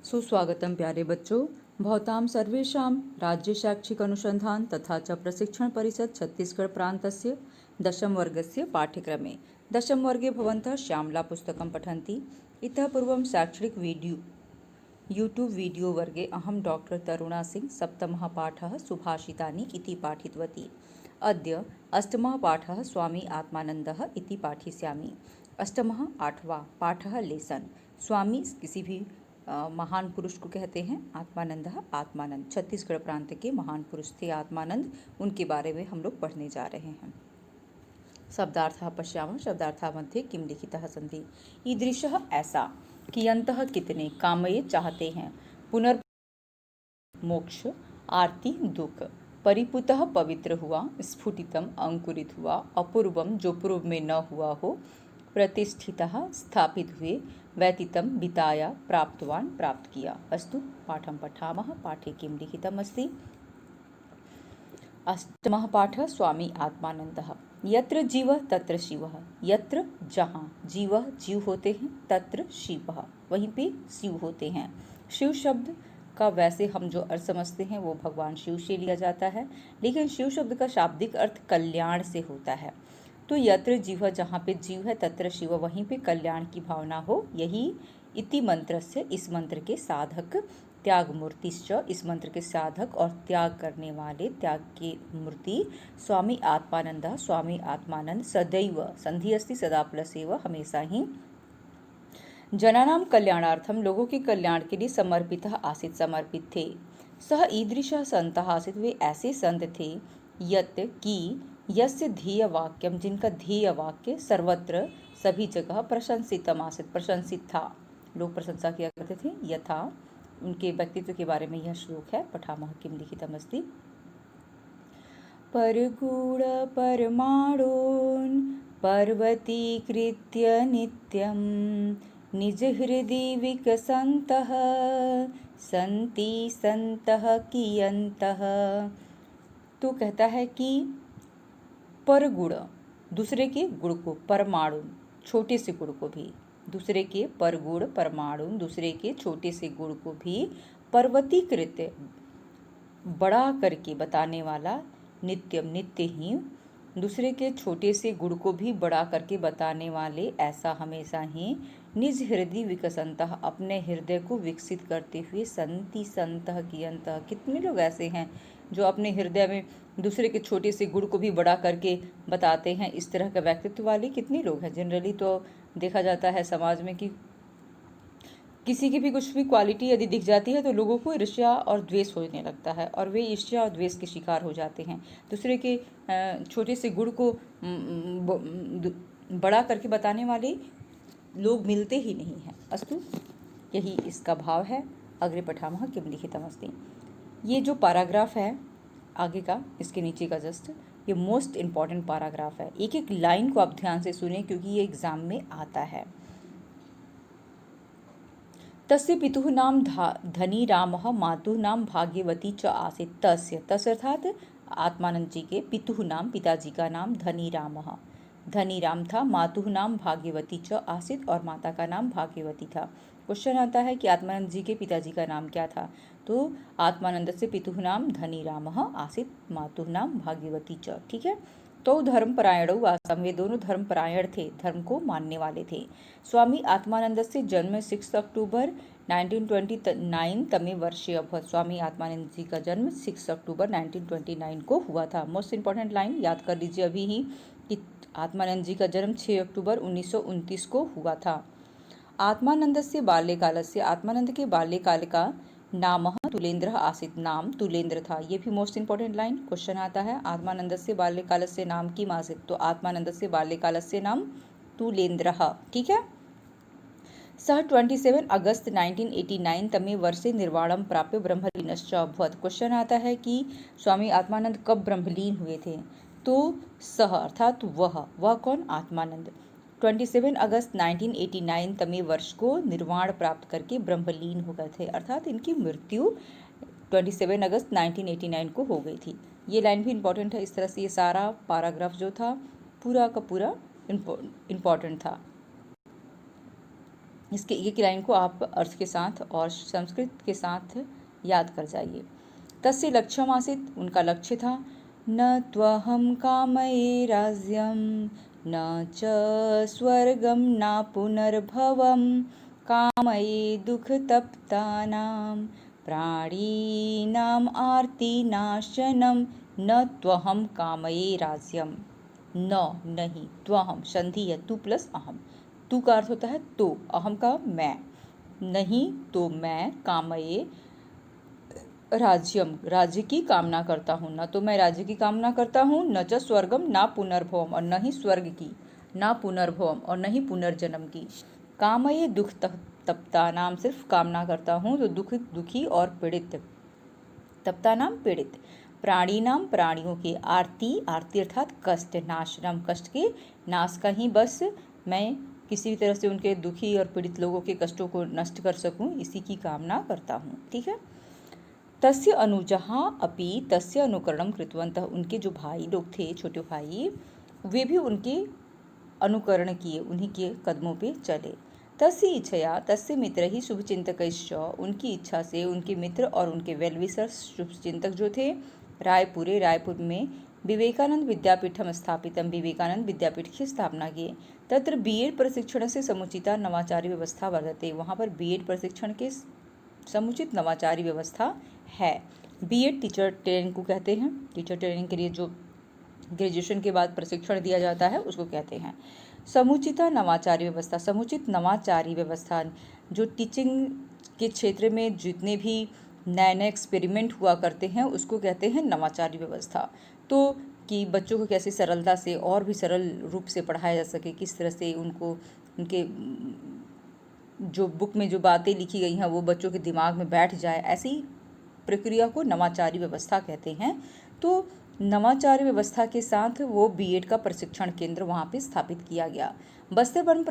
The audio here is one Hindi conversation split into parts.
सुस्वागतम प्यारे बच्चों। भवतां सर्वेषां राज्य शैक्षिक अनुसंधान तथा च प्रशिक्षण परिषद छत्तीसगढ़ प्रान्तस्य दशमवर्गस्य पाठ्यक्रमे दशमवर्गे भवन्तः श्यामला पुस्तकं पठन्ति। इतः पूर्वं शैक्षणिक यूट्यूब वीडियो वर्गे अहं डॉक्टर तरुणा सिंह सप्तमः पाठः सुभाषितानि इति पाठितवती। अद्य अष्टमः पाठः स्वामी आत्मानन्दः इति पाठिष्यामि। अष्टमः आठवां पाठः लेसन। स्वामी किसी भी महान पुरुष को कहते हैं। आत्मानंद आत्मानंद छत्तीसगढ़ प्रांत के महान पुरुष थे आत्मानंद, उनके बारे में हम लोग पढ़ने जा रहे हैं। शब्दार्थः पश्यामः। शब्दार्थः मध्ये किं लिखितः सन्ति। ईदृशः ऐसा, कियन्तः कितने, कामये चाहते हैं, पुनर्मोक्ष, आरती दुख, परिपुतः पवित्र हुआ, स्फुटितम अंकुरित हुआ, अपूर्वम जो पूर्व में न हुआ हो, प्रतिष्ठितः स्थापित हुए, व्यतीतं बिताया, प्राप्तवान प्राप्त किया। अस्तु पाठं पठामः। पाठे किं लिखितम् अस्ति। अष्टमः पाठः स्वामी आत्मानन्दः। यत्र जीवः तत्र शिवः। यत्र जहाँ जीवः जीव होते हैं, तत्र शिवः वहीं पे शिव होते हैं। शिव शब्द का वैसे हम जो अर्थ समझते हैं वो भगवान शिव से लिया जाता है, लेकिन शिव शब्द का शाब्दिक अर्थ कल्याण से होता है। तो यत्र जीव, जहाँ पे जीव है, तत्र शिव वहीं पे कल्याण की भावना हो, यही इति मंत्र से इस मंत्र के साधक, त्याग मूर्तिश्च इस मंत्र के साधक और त्याग करने वाले, त्याग की मूर्ति स्वामी आत्मानंद, स्वामी आत्मानंद सदैव संधि अस्ति सदा प्लस एव हमेशा ही जनानां कल्याणार्थम लोगों के कल्याण के लिए समर्पित आसित समर्पित थे। सह ईदृशः संतः आसित वे ऐसे संत थे, यत् की यस्य ध्येय वाक्यम जिनका ध्येय वाक्य सर्वत्र सभी जगह प्रशंसितम आसित प्रशंसित था, लोग प्रशंसा किया करते थे। यथा उनके व्यक्तित्व के बारे में यह श्लोक है। पठामः किं लिखितमस्ति। परगूढ परमाणून् पर्वतीकृत्य नित्यं निज हृदि विकसन्तः सन्ति सन्तः कियन्तः। तो कहता है कि परगुण दूसरे के गुण को, परमाणु छोटे से गुण को भी, दूसरे के परगुण परमाणु दूसरे के छोटे से गुण को भी पर्वतीकृत बड़ा करके बताने वाला, नित्यम नित्य ही दूसरे के छोटे से गुण को भी बड़ा करके बताने वाले, ऐसा हमेशा ही निज हृदय विकसंतः अपने हृदय को विकसित करते हुए, संति संतः कियंतः कितने लोग ऐसे हैं जो अपने हृदय में दूसरे के छोटे से गुण को भी बड़ा करके बताते हैं। इस तरह का व्यक्तित्व वाले कितने लोग हैं। जनरली तो देखा जाता है समाज में कि किसी की भी कुछ भी क्वालिटी यदि दिख जाती है तो लोगों को ईर्ष्या और द्वेष होने लगता है और वे ईर्ष्या और द्वेष के शिकार हो जाते हैं। दूसरे के छोटे से गुण को बड़ा करके बताने वाले लोग मिलते ही नहीं हैं। अस्तु यही इसका भाव है। अग्रे पठामः किं लिखितमस्ति। ये जो पैराग्राफ है आगे का, इसके नीचे का जस्ट, ये मोस्ट इम्पॉर्टेंट पैराग्राफ है। एक एक लाइन को आप ध्यान से सुने क्योंकि ये एग्जाम में आता है। तस्य पितुः नाम धनी रामः मातुः नाम भाग्यवती च आसीत्। तस्य अर्थात आत्मानंद जी के पितुः नाम, पिताजी का नाम धनी रामः, धनी राम था, मातुः नाम भाग्यवती च आसीत् और माता का नाम भाग्यवती था। क्वेश्चन आता है कि आत्मानंद जी के पिताजी का नाम क्या था। तो आत्मानंद से पितुः नाम धनी रामः आसीत्, मातुः नाम भाग्यवती च। ठीक है। तो धर्मपरायणौ आसम, वे दोनों धर्मपरायण थे, धर्म को मानने वाले थे। स्वामी आत्मानंद से जन्म 6 अक्टूबर 1929 तमे वर्षे अभवत्। स्वामी आत्मानंद जी का जन्म 6 अक्टूबर 1929 को हुआ था। मोस्ट इंपॉर्टेंट लाइन याद कर लीजिए अभी ही कि आत्मानंद जी का जन्म 6 अक्टूबर 1929 को हुआ था। आत्मानंद से बाल्यकाल से, आत्मानंद के बाल्यकाल का नाम तुलेंद्र आसीत्, नाम तुलेंद्र था। ये भी मोस्ट इंपॉर्टेंट लाइन क्वेश्चन आता है। आत्मानंद से बाल्यकाल से नाम किम आसीत्, तो आत्मानंद से बाल्यकाल से नाम तुलेंद्र। ठीक है। सः 27 अगस्त 1989 तमे वर्षे निर्वाणम प्राप्य ब्रह्मलीनश्च अभवत्। क्वेश्चन आता है कि स्वामी आत्मानंद कब ब्रह्मलीन हुए थे। तो सह अर्थात वह कौन, आत्मानंद 27 अगस्त 1989 तमे वर्ष को निर्वाण प्राप्त करके ब्रह्मलीन हो गए थे, अर्थात इनकी मृत्यु 27 अगस्त 1989 को हो गई थी। ये लाइन भी इम्पॉर्टेंट है। इस तरह से ये सारा पैराग्राफ जो था पूरा का पूरा इम्पॉर्टेंट था। इसके एक लाइन को आप अर्थ के साथ और संस्कृत के साथ याद कर जाइए। तस्य लक्ष्यम आसीत, उनका लक्ष्य था, न त्वहम कामये राज्यम न च स्वर्गम न पुनर्भवम कामये दुख तप्तानां प्राणीनाम आर्तिनाशनम न त्वहम कामये राज्यम। न नहीं, त्वहम संधि है, तू प्लस अहम। तू का अर्थ होता है तो, अहम का मैं, नहीं तो मैं, कामये राज्यम राज्य की कामना करता हूँ, न तो मैं राज्य की कामना करता हूँ, न च स्वर्गम ना पुनर्भवम और न ही स्वर्ग की, ना पुनर्भवम और न ही पुनर्जन्म की। कामये दुख तप्ता नाम, सिर्फ कामना करता हूँ तो दुखी और पीड़ित, तप्ता नाम पीड़ित, प्राणी नाम प्राणियों के, आरती आरती अर्थात कष्ट, नाशनम कष्ट के नाश का ही बस मैं किसी भी तरह से उनके दुखी और पीड़ित लोगों के कष्टों को नष्ट कर सकूं, इसी की कामना करता हूँ। ठीक है। तस्य अनुजः अपि तस्य अनुकरणं कृतवन्तः, उनके जो भाई लोग थे, छोटे भाई, वे भी उनके अनुकरण किए, उन्हीं के कदमों पे चले। तस्य इच्छया तस्य मित्र ही शुभचिंतकैश्च, उनकी इच्छा से उनके मित्र और उनके वेलविशर्स शुभचिंतक जो थे, रायपुर में विवेकानंद विद्यापीठम स्थापितम, विवेकानंद विद्यापीठ की स्थापना की। तत्र बीएड प्रशिक्षण से समुचिता नवाचारी व्यवस्था वर्तते, वहाँ पर बीएड प्रशिक्षण के समुचित नवाचारी व्यवस्था है। बीएड टीचर ट्रेनिंग को कहते हैं, टीचर ट्रेनिंग के लिए जो ग्रेजुएशन के बाद प्रशिक्षण दिया जाता है उसको कहते हैं समुचिता नवाचारी व्यवस्था। समुचित नवाचारी व्यवस्था, जो टीचिंग के क्षेत्र में जितने भी नए नए एक्सपेरिमेंट हुआ करते हैं उसको कहते हैं नवाचारी व्यवस्था। तो कि बच्चों को कैसे सरलता से और भी सरल रूप से पढ़ाया जा सके, किस तरह से उनको उनके जो बुक में जो बातें लिखी गई हैं वो बच्चों के दिमाग में बैठ जाए, ऐसी प्रक्रिया को नवाचारी व्यवस्था कहते हैं। तो नवाचारी व्यवस्था के साथ वो बीएड का प्रशिक्षण केंद्र वहाँ पे स्थापित किया गया। बस्तर वन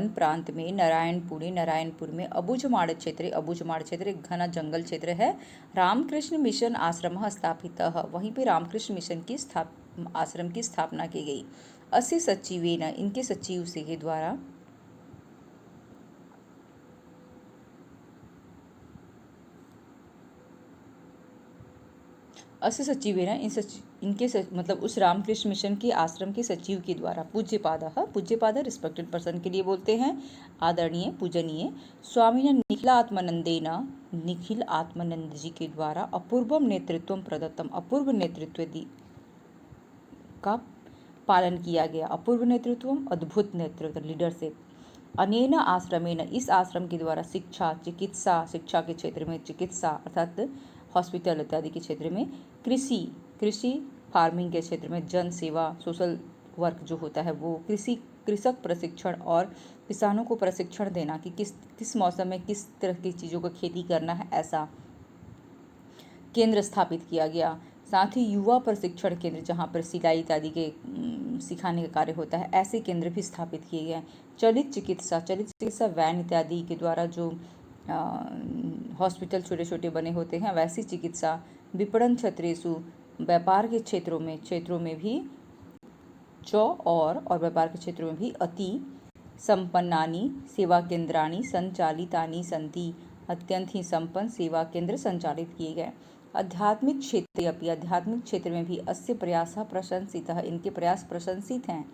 प्रांत में नारायणपुर में अबुझमाड़ क्षेत्र एक घना जंगल क्षेत्र है। रामकृष्ण मिशन आश्रम स्थापित, वहीं पे रामकृष्ण मिशन की आश्रम की स्थापना की गई। अस्य सचिवेन, इनके सचिव से के द्वारा अस्य सचिवेन, मतलब उस रामकृष्ण मिशन के आश्रम के सचिव के द्वारा, पूज्यपाद रिस्पेक्टेड पर्सन के लिए बोलते हैं, आदरणीय पूजनीय, स्वामी निखिल आत्मानंद जी के द्वारा अपूर्वम नेतृत्व प्रदत्तम, अपूर्व नेतृत्व का पालन किया गया। अपूर्व नेतृत्व, अद्भुत नेतृत्व, लीडरशिप। अनेन आश्रमेन, इस आश्रम के द्वारा शिक्षा के क्षेत्र में, चिकित्सा अर्थात हॉस्पिटल इत्यादि के क्षेत्र में, कृषि फार्मिंग के क्षेत्र में, जन सेवा सोशल वर्क जो होता है वो, कृषक प्रशिक्षण और किसानों को प्रशिक्षण देना कि किस मौसम में किस तरह की चीज़ों का खेती करना है, ऐसा केंद्र स्थापित किया गया। साथ ही युवा प्रशिक्षण केंद्र, जहाँ पर सिलाई इत्यादि के सिखाने का कार्य होता है, ऐसे केंद्र भी स्थापित किए गए। चलित चिकित्सा वैन इत्यादि के द्वारा जो हॉस्पिटल छोटे छोटे बने होते हैं, वैसी चिकित्सा। विपणन क्षेत्रेषु, व्यापार के क्षेत्रों में भी और व्यापार के क्षेत्रों में भी अति संपन्नानि सेवा केंद्राणि संचालितानि सन्ति, अत्यंत ही संपन्न सेवा केंद्र संचालित किए गए। आध्यात्मिक क्षेत्र में भी अस्य प्रयासः प्रशंसितः, इनके प्रयास प्रशंसित हैं।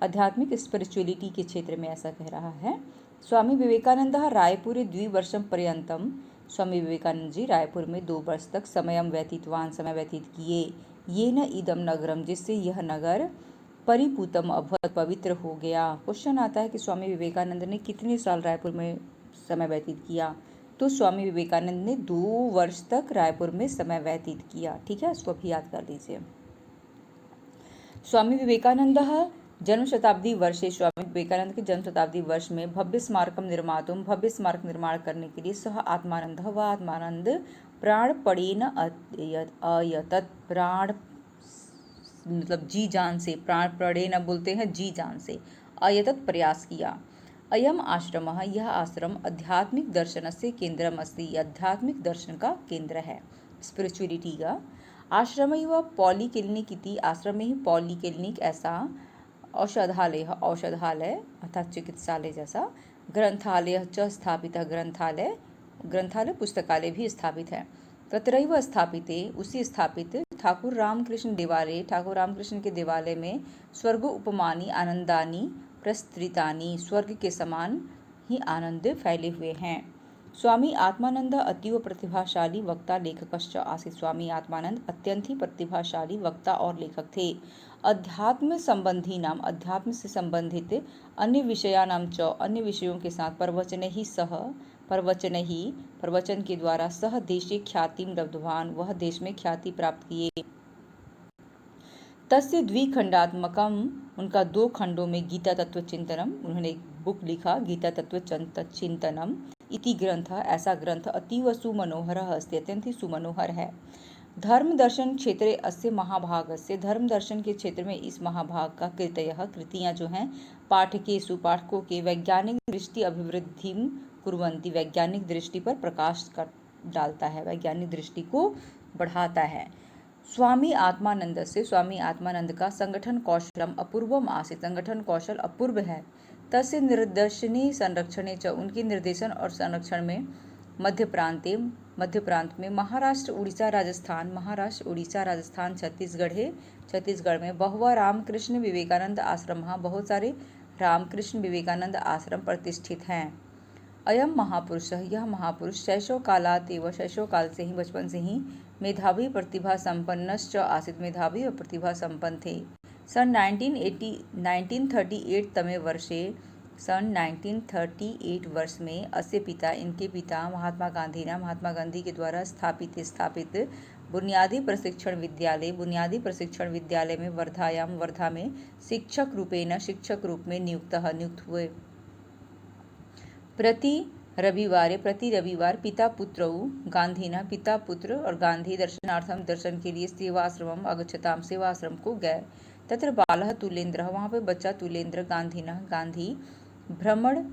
आध्यात्मिक स्पिरिचुअलिटी के क्षेत्र में ऐसा कह रहा है। स्वामी विवेकानंद रायपुरे द्विवर्षं पर्यंतम, स्वामी विवेकानंद जी रायपुर में 2 वर्ष तक समय व्यतीत किए। ये न इदम नगरम, जिससे यह नगर परिपूतम अभवत, पवित्र हो गया। क्वेश्चन आता है कि स्वामी विवेकानंद ने कितने साल रायपुर में समय व्यतीत किया, तो स्वामी विवेकानंद ने 2 वर्ष तक रायपुर में समय व्यतीत किया। ठीक है, इसको भी याद कर लीजिए। स्वामी विवेकानंद जन्म शताब्दी वर्षे, स्वामी विवेकानंद के जन्म शताब्दी वर्ष में भव्य स्मारक निर्माण करने के लिए सह आत्मानंद प्राणपणेन अयतत, प्राण मतलब जी जान से, प्राणपणेन बोलते हैं जी जान से, अयतत प्रयास किया। अयम आश्रमः, यह आश्रम आध्यात्मिक दर्शन से केंद्रम अस्ति, आध्यात्मिक दर्शन का केंद्र है, स्पिरिचुअलिटी का। आश्रम ही वह पॉलीक्लिनिक इति, आश्रम में ही पॉलीक्लिनिक ऐसा औषधालय अर्थात चिकित्सालय जैसा, ग्रंथालय च स्थापितः, ग्रंथालय पुस्तकालय भी स्थापित है। तत्रैव स्थापिते, उसी स्थापित ठाकुर रामकृष्ण के देवालय में स्वर्ग उपमानी आनंदानी प्रस्तृतानी, स्वर्ग के समान ही आनंद फैले हुए हैं। स्वामी आत्मानंद अतीव प्रतिभाशाली वक्ता लेखकश्च आसीत्। स्वामी आत्मानंद अत्यंत ही प्रतिभाशाली वक्ता और लेखक थे। अध्यात्म से संबंधित अन्य विषयानां च, अन्य विषयों के साथ प्रवचन के द्वारा सह देशे ख्यातिं लब्धवान, वह देश में ख्याति प्राप्त किए। तस्य द्विखंडात्मकम, उनका 2 खंडों में गीता तत्व चिंतनम, उन्होंने एक बुक लिखा गीता तत्व चिंतनम इति ग्रंथ, ऐसा ग्रंथ अतीव सुमनोहर अस्ति, अत्यंत ही सुमनोहर है। धर्म दर्शन क्षेत्रे अस्य महाभागस्य, धर्म दर्शन के क्षेत्र में इस महाभाग का कृतियां जो हैं पाठकेषु, पाठकों के वैज्ञानिक दृष्टि अभिवृद्धि कुर्वन्ति, वैज्ञानिक दृष्टि पर प्रकाश कर डालता है, वैज्ञानिक दृष्टि को बढ़ाता है। स्वामी आत्मानंद का संगठन कौशलम अपूर्वम आसीत्, संगठन कौशल अपूर्व है। तस्य निर्देशने संरक्षणे च, उनके निर्देशन और संरक्षण में मध्य प्रांत में महाराष्ट्र, उड़ीसा, राजस्थान, छत्तीसगढ़ में बहुवा रामकृष्ण विवेकानंद आश्रम, बहुत सारे रामकृष्ण विवेकानंद आश्रम प्रतिष्ठित हैं। अयम महापुरुष, यह महापुरुष शैशव काल से ही, बचपन से ही मेधावी प्रतिभा संपन्नश्च आसीत्, मेधावी और प्रतिभा संपन्न थे। सन 1938 वर्ष में अस्य पिता, इनके पिता महात्मा गांधी के द्वारा स्थापित बुनियादी प्रशिक्षण विद्यालय में वर्धा में शिक्षक रूप में नियुक्त हुए। प्रति रविवार पिता पुत्र और गांधी दर्शनार्थम, दर्शन के लिए सेवाश्रमम अगच्छताम, सेवाश्रम को गए। तत्र बालः तुलेन्द्रः, वहाँ पे बच्चा तुलेन्द्र गांधी भ्रमण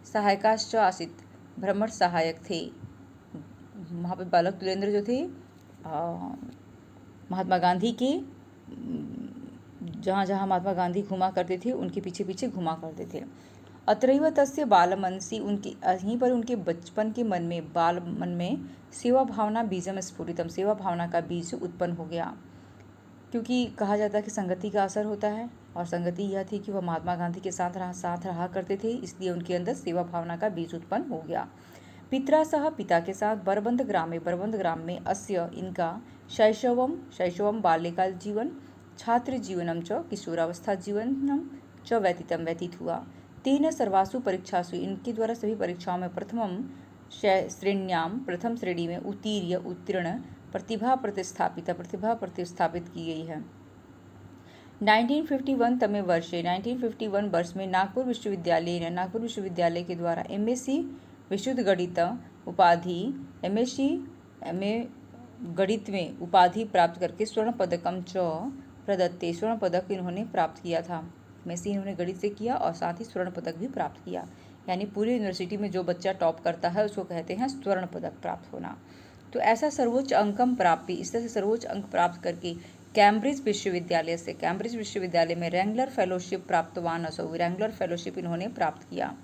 सहायकाश्च आसीत्, भ्रमण सहायक थे। वहाँ पे बालक तुलेन्द्र जो थे महात्मा गांधी के, जहाँ महात्मा गांधी घुमा करते थे उनके पीछे पीछे घुमा करते थे। अत्रैव तस्य बालमनसि, उनके यहीं पर उनके बचपन के मन में सेवा भावना बीजम स्फुटितम, सेवा भावना का बीज उत्पन्न हो गया। क्योंकि कहा जाता है कि संगति का असर होता है, और संगति यह थी कि वह महात्मा गांधी के साथ रहा करते थे, इसलिए उनके अंदर सेवा भावना का बीज उत्पन्न हो गया। पित्रा सह, पिता के साथ बरबंद ग्राम में अस्य, इनका शैशवम बाल्यकाल जीवन, छात्र जीवनम च किशोरावस्था जीवनम च व्यतीत हुआ। तेन सर्वासु परीक्षासु, इनके द्वारा सभी परीक्षाओं में प्रथम श्रेणी में उत्तीर्ण प्रतिभा प्रतिस्थापित की गई है। 1951 वर्ष में नागपुर विश्वविद्यालय के द्वारा MSc विशुद्ध गणित उपाधि, MA गणित में उपाधि प्राप्त करके स्वर्ण पदकम च प्रदत्ते, स्वर्ण पदक इन्होंने प्राप्त किया था। MSc इन्होंने गणित से किया और साथ ही स्वर्ण पदक भी प्राप्त किया। यानी पूरी यूनिवर्सिटी में जो बच्चा टॉप करता है उसको कहते हैं स्वर्ण पदक प्राप्त होना। तो ऐसा सर्वोच्च अंकम प्राप्ति, इस तरह से सर्वोच्च अंक प्राप्त करके कैम्ब्रिज विश्वविद्यालय में रेंगुलर फेलोशिप प्राप्तवान असौ, रेंगुलर फेलोशिप इन्होंने प्राप्त किया।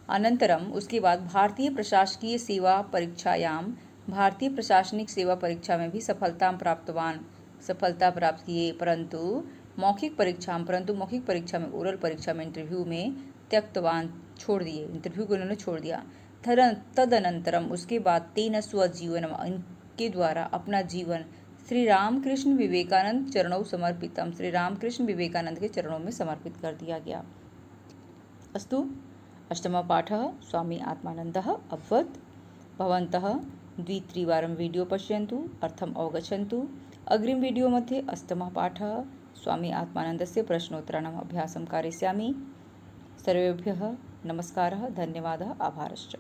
अनंतरम, उसके बाद भारतीय प्रशासनिक सेवा परीक्षा में भी सफलता प्राप्त किए, परंतु मौखिक परीक्षा में, ओरल परीक्षा में, इंटरव्यू में त्यक्तवान, छोड़ दिए, इंटरव्यू को उन्होंने छोड़ दिया। तदनंतरम, उसके बाद तेन स्वजीवनम, इनके द्वारा अपना जीवन श्री रामकृष्ण विवेकानंद चरणों समर्पितम, श्री रामकृष्ण विवेकानंद के चरणों में समर्पित कर दिया गया। अस्तु, अष्टमः पाठः स्वामी आत्मानन्दः अभवत्। भवन्तः द्वित्रिवारं वीडियो पश्यन्तु, अर्थम् अवगच्छन्तु। अग्रिम वीडियो मध्ये अष्टमः पाठः स्वामी आत्मानन्दस्य प्रश्नोत्तराणाम् अभ्यासं कारयिष्यामि। सर्वेभ्यः नमस्कारः, धन्यवादः, आभारश्च।